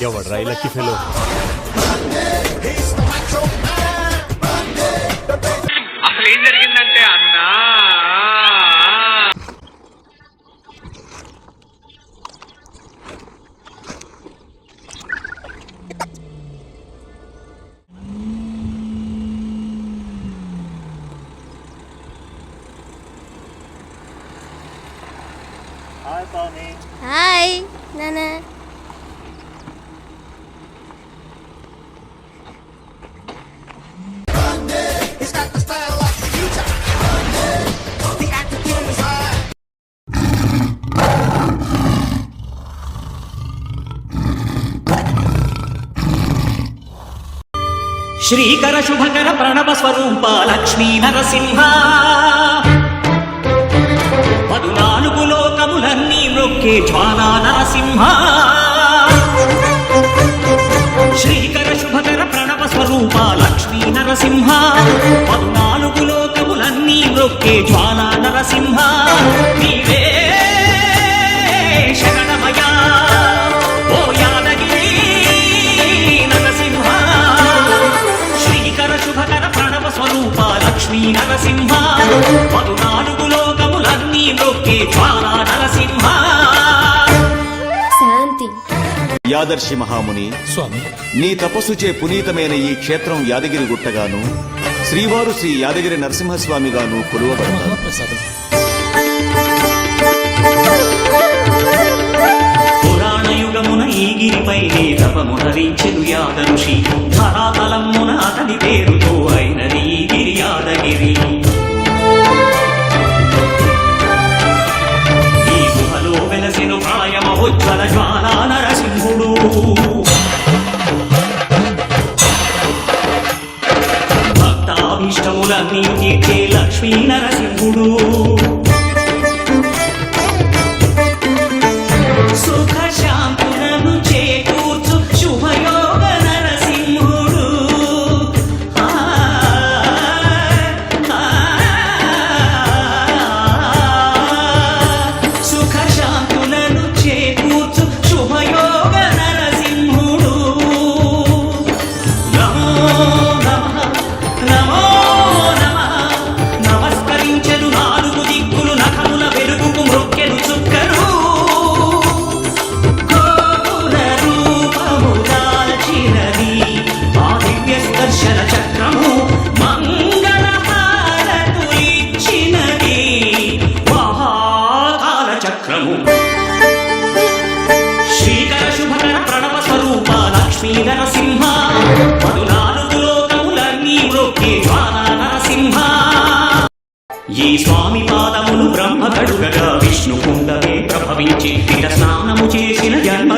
ఎవడ్రా ఈ lucky fellow? అసలు ఏం జరిగిందంటే అన్నా హాయ్ నాన్న. శ్రీకర శుభకర ప్రణవ స్వరూప లక్ష్మీ నరసింహ 14 లోకములన్నీ మ్రొక్కే జ్వాలా నరసింహ. శ్రీకర శుభకర ప్రణవ స్వరూప లక్ష్మీ నరసింహ 14 లోకములన్నీ మ్రొక్కే జ్వాలా నరసింహ. నీవే శరణమయా ఓ యాదగిరి నరసింహ. శ్రీకర శుభకర ప్రణవ స్వరూప లక్ష్మీ నరసింహ 14 లోకములన్నీ మ్రొక్కే జ్వాలా నరసింహ. శాంతి. యాదర్శి మహాముని స్వామి, నీ తపస్సుచే పునీతమైన ఈ క్షేత్రం యాదగిరి గుట్టగాను, శ్రీవారు శ్రీ యాదగిరి నరసింహస్వామిగాను కొలువబడతారు. మహాప్రసాదం. పురాణ యుగమున ఈ గిరిపై తపమునరించెను యాద ఋషి. ధరాతలమున అతని పేరుతో అయినది ఈ గిరి యాదగిరి. ఈ గుహలో వెలసెను ప్రళయమహోజ్వల జ్వాలా నరసింహుడు. భక్తాభీష్టములన్నీ తీర్చే లక్ష్మీ నరసింహుడు. సుఖ శాంతులను చేకూర్చు శుభయోగ నరసింహుడు. సుఖ శాంతులను చేకూర్చు శుభయోగ నరసింహుడు. నమో నమః నమో నమః. నమస్కరించెను 4 దిక్కులు నఖముల వెలుగుకు మ్రొక్కెను చుక్కరు. దర్శన చక్రము మంగళ హారతులిచ్చినది మహాకాల చక్రము. శ్రీకర శుభకర ప్రణవ స్వరూప లక్ష్మీ నరసింహ 14 లోకములన్నీ మ్రొక్కే జ్వాలా నరసింహ. ఈ స్వామి పాదములు బ్రహ్మ కడుగగా విష్ణు కుండమే ప్రభవించి ఇట స్నానము చేసిన జన్మ